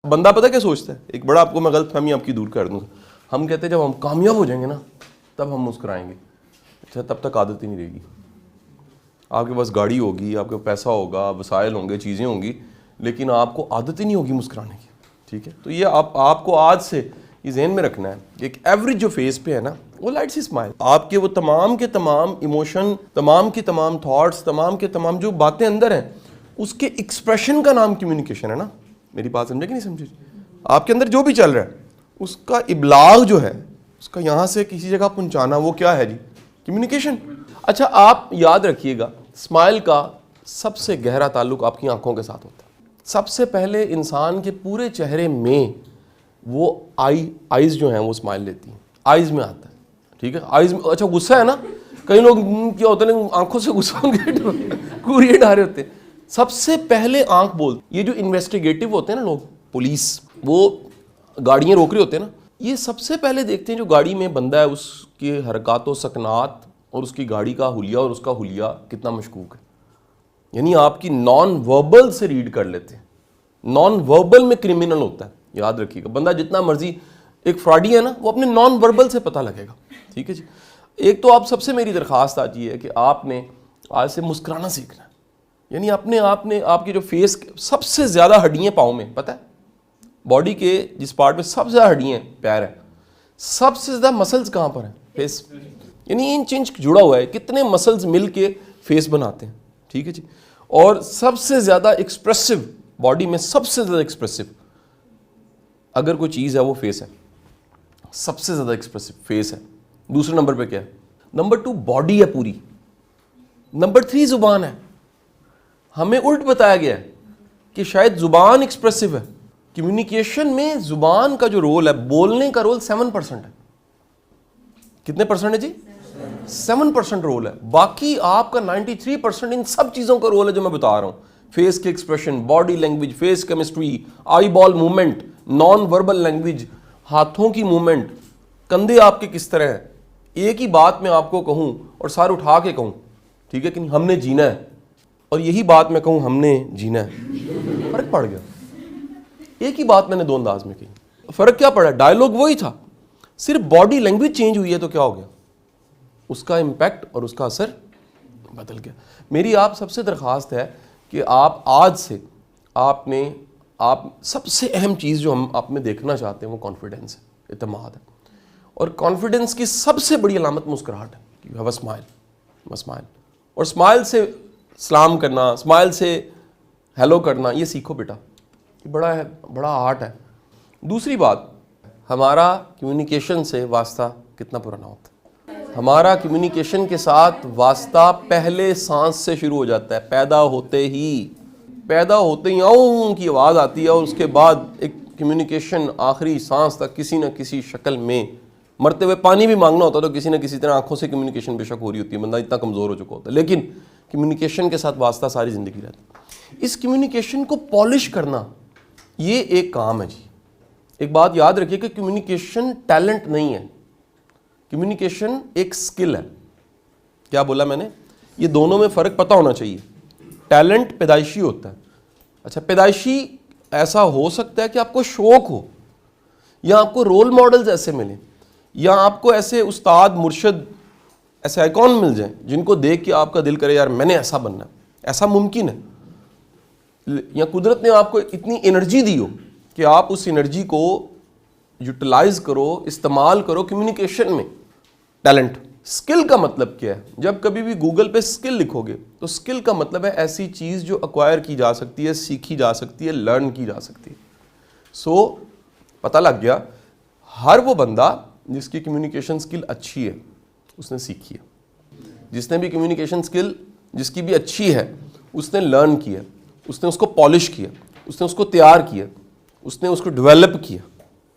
बंदा पता क्या सोचता है, एक बड़ा आपको मैं गलत फहमी आपकी दूर कर दूंगा। हम कहते हैं जब हम कामयाब हो जाएंगे ना तब हम मुस्कुराएंगे। अच्छा, तब तक आदत ही नहीं रहेगी। आपके पास गाड़ी होगी, आपके पास पैसा होगा, वसाइल होंगे, चीज़ें होंगी, लेकिन आपको आदत ही नहीं होगी मुस्कुराने की। ठीक है, तो ये आपको आज से ये ज़हन में रखना है। एक एवरेज जो फेस पे है ना, वो लाइट सी स्माइल, आपके वो तमाम के तमाम इमोशन, तमाम की तमाम थॉट्स, तमाम के तमाम जो बातें अंदर हैं, उसके एक्सप्रेशन का नाम कम्युनिकेशन है ना। मेरी बात समझे कि नहीं समझे? आपके अंदर जो भी चल रहा है उसका इब्लाग जो है, उसका यहाँ से किसी जगह पहुँचाना, वो क्या है जी? कम्युनिकेशन। अच्छा, आप याद रखिएगा, स्माइल का सबसे गहरा ताल्लुक आपकी आंखों के साथ होता है। सबसे पहले इंसान के पूरे चेहरे में वो आइज़ जो हैं वो स्माइल लेती हैं, आइज़ में आता है। ठीक है, आइज़ में। अच्छा, गुस्सा है ना, कई लोग क्या होता है, आंखों से गुस्सा कुरियर डाले होते हैं। सबसे पहले आंख बोल। ये जो इन्वेस्टिगेटिव होते हैं ना लोग, पुलिस, वो गाड़ियाँ रोक रहे होते हैं ना, ये सबसे पहले देखते हैं जो गाड़ी में बंदा है उसके हरकत व सकनात और उसकी गाड़ी का हुलिया और उसका हुलिया कितना मशकूक है। यानी आपकी नॉन वर्बल से रीड कर लेते हैं। नॉन वर्बल में क्रिमिनल होता है, याद रखिएगा। बंदा जितना मर्जी एक फ्रॉडी है ना, वो अपने नॉन वर्बल से पता लगेगा। ठीक है जी। एक तो आप सबसे मेरी दरख्वास्त आज ये है कि आपने आज से मुस्कुराना सीखना है। यानी आपने आपकी जो फेस, सबसे ज़्यादा हड्डियाँ पाँव में, पता है बॉडी के जिस पार्ट में सबसे ज़्यादा हड्डियाँ पैर है, सबसे ज़्यादा मसल्स कहाँ पर हैं? फेस। यानी इन चिंच जुड़ा हुआ है, कितने मसल्स मिल के फेस बनाते हैं। ठीक है जी। और सबसे ज़्यादा एक्सप्रेसिव बॉडी में, सबसे ज़्यादा एक्सप्रेसिव अगर कोई चीज़ है वो फेस है। सबसे ज़्यादा एक्सप्रेसिव फेस है। दूसरे नंबर पे क्या है? नंबर 2 बॉडी है पूरी। नंबर 3 ज़ुबान है। हमें उल्ट बताया गया है कि शायद ज़ुबान एक्सप्रेसिव है। कम्युनिकेशन में ज़ुबान का जो रोल है, बोलने का रोल 7% है। कितने परसेंट है जी? 7% रोल है। बाकी आपका 93% इन सब चीज़ों का रोल है जो मैं बता रहा हूँ। फेस के expression, body language, face chemistry, eye ball movement, non verbal language, हाथों की मूवमेंट, कंधे आपके किस तरह हैं। एक ही बात मैं आपको कहूँ और सार उठा के कहूँ, ठीक है, कि हमने जीना है, और यही बात मैं कहूँ हमने जीना है, फ़र्क पड़ गया। एक ही बात मैंने दो अंदाज में कही, फ़र्क क्या पड़ा? डायलॉग वही था, सिर्फ बॉडी लैंग्वेज चेंज हुई है तो क्या हो गया? उसका इम्पैक्ट और उसका असर बदल गया। मेरी आप सबसे दरख्वास्त है कि आप आज से आप सबसे अहम चीज़ जो हम आप में देखना चाहते हैं वो कॉन्फिडेंस है, इत्मीनान है। और कॉन्फिडेंस की सबसे बड़ी अलामत मुस्कुराहट है। You have a smile. और स्माइल से सलाम करना, स्माइल से हेलो करना, ये सीखो बेटा, ये बड़ा आर्ट है। दूसरी बात, हमारा कम्युनिकेशन से वास्ता कितना पुराना होता है। हमारा कम्युनिकेशन के साथ वास्ता पहले सांस से शुरू हो जाता है। पैदा होते ही आऊं की आवाज़ आती है और उसके बाद एक कम्युनिकेशन आखिरी सांस तक किसी न किसी शक्ल में। मरते हुए पानी भी मांगना होता तो किसी न किसी तरह आंखों से कम्युनिकेशन बेशक हो रही होती है, बंदा इतना कमज़ोर हो चुका होता है, लेकिन कम्युनिकेशन के साथ वास्ता सारी ज़िंदगी रहता है। इस कम्युनिकेशन को पॉलिश करना ये एक काम है जी। एक बात याद रखिए कि कम्युनिकेशन टैलेंट नहीं है, कम्युनिकेशन एक स्किल है। क्या बोला मैंने? ये दोनों में फ़र्क पता होना चाहिए। टैलेंट पैदाइशी होता है। अच्छा, पैदाइशी ऐसा हो सकता है कि आपको शौक़ हो, या आपको रोल मॉडल्स ऐसे मिले, या आपको ऐसे उस्ताद, मुर्शद, ऐसे आइकॉन मिल जाएं जिनको देख के आपका दिल करे यार मैंने ऐसा बनना है। ऐसा मुमकिन है, या कुदरत ने आपको इतनी एनर्जी दी हो कि आप उस एनर्जी को यूटिलाइज करो, इस्तेमाल करो कम्युनिकेशन में। टैलेंट। स्किल का मतलब क्या है? जब कभी भी गूगल पे स्किल लिखोगे तो स्किल का मतलब है ऐसी चीज़ जो एक्वायर की जा सकती है, सीखी जा सकती है, लर्न की जा सकती है। सो पता लग गया, हर वो बंदा जिसकी कम्युनिकेशन स्किल अच्छी है उसने सीखी है। जिसने भी कम्युनिकेशन स्किल जिसकी भी अच्छी है उसने लर्न किया, उसने उसको पॉलिश किया, उसने उसको तैयार किया, उसने उसको डेवलप किया।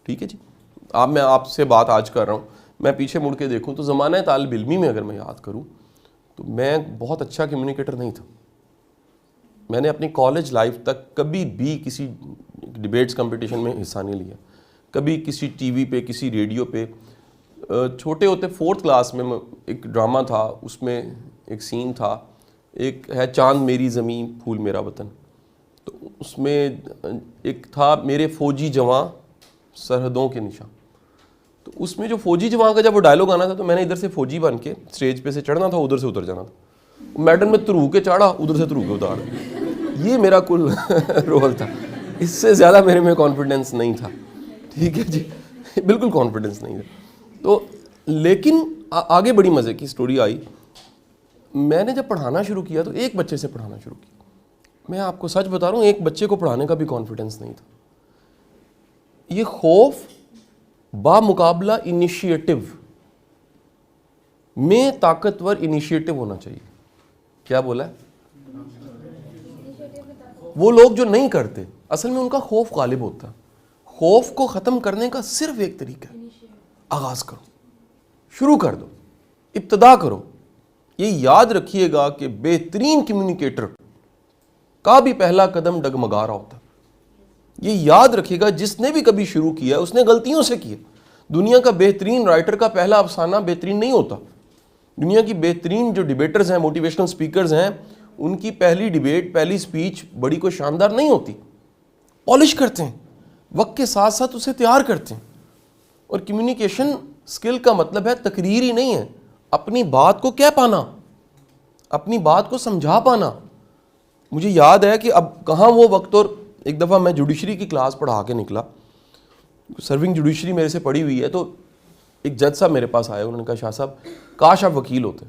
ठीक है जी। मैं आपसे बात आज कर रहा हूँ, मैं पीछे मुड़ के देखूँ तो ज़माना तालिब इल्मी में अगर मैं याद करूँ तो मैं बहुत अच्छा कम्युनिकेटर नहीं था। मैंने अपनी कॉलेज लाइफ तक कभी भी किसी डिबेट्स कंपटीशन में हिस्सा नहीं लिया, कभी किसी टीवी पे, किसी रेडियो पे। छोटे होते 4th क्लास में एक ड्रामा था, उसमें एक सीन था, एक है चांद मेरी ज़मीं फूल मेरा वतन, तो उसमें एक था मेरे फौजी जवां सरहदों के निशान। तो उसमें जो फौजी जवां का जब वो डायलॉग आना था तो मैंने इधर से फौजी बन के स्टेज पे से चढ़ना था, उधर से उतर जाना था। मैडम में तरू के चढ़ा, उधर से तरू के उतार। ये मेरा कुल रोल था। इससे ज़्यादा मेरे में कॉन्फिडेंस नहीं था। ठीक है जी, बिल्कुल कॉन्फिडेंस नहीं था। तो लेकिन आगे बड़ी मज़े की स्टोरी आई। मैंने जब पढ़ाना शुरू किया तो एक बच्चे से पढ़ाना शुरू किया। मैं आपको सच बता रहा हूँ, एक बच्चे को पढ़ाने का भी कॉन्फिडेंस नहीं था। ये खौफ बामुकाबला इनिशिएटिव में ताकतवर इनिशिएटिव होना चाहिए। क्या बोला है? वो लोग जो नहीं करते असल में उनका खौफ गालिब होता है। खौफ को ख़त्म करने का सिर्फ एक तरीका है, आगाज़ करो, शुरू कर दो, इब्तदा करो। ये याद रखिएगा कि बेहतरीन कम्युनिकेटर का भी पहला कदम डगमगा रहा होता है। ये याद रखिएगा, जिसने भी कभी शुरू किया उसने गलतियों से किया। दुनिया का बेहतरीन राइटर का पहला अफसाना बेहतरीन नहीं होता। दुनिया की बेहतरीन जो डिबेटर्स हैं, मोटिवेशनल स्पीकर्स हैं, उनकी पहली डिबेट, पहली स्पीच बड़ी कोई शानदार नहीं होती। पॉलिश करते हैं, वक्त के साथ साथ उसे तैयार करते हैं। और कम्युनिकेशन स्किल का मतलब है तकरीर ही नहीं है, अपनी बात को कह पाना, अपनी बात को समझा पाना। मुझे याद है कि अब कहाँ वो वक्त। और एक दफ़ा मैं जुडिशरी की क्लास पढ़ा के निकला, सर्विंग जुडिशरी मेरे से पढ़ी हुई है। तो एक जज साहब मेरे पास आए, उन्होंने कहा शाह साहब काश आप वकील होते।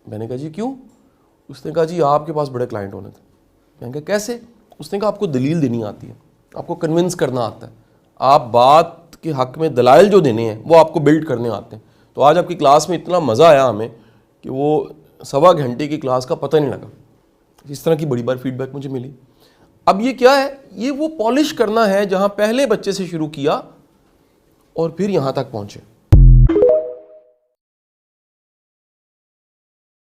मैंने कहा जी क्यों? उसने कहा जी आपके पास बड़े क्लाइंट होने थे। मैंने कहा कैसे? उसने कहा आपको दलील देनी आती है, आपको कन्विंस करना आता है, आप बात के हक़ में दलाइल जो देने हैं वो आपको बिल्ड करने आते हैं। तो आज आपकी क्लास में इतना मज़ा आया हमें कि वो 1.25 घंटे की क्लास का पता नहीं लगा। इस तरह की बड़ी बार फीडबैक मुझे मिली। अब ये क्या है? ये वो पॉलिश करना है जहाँ पहले बच्चे से शुरू किया और फिर यहाँ तक पहुँचे।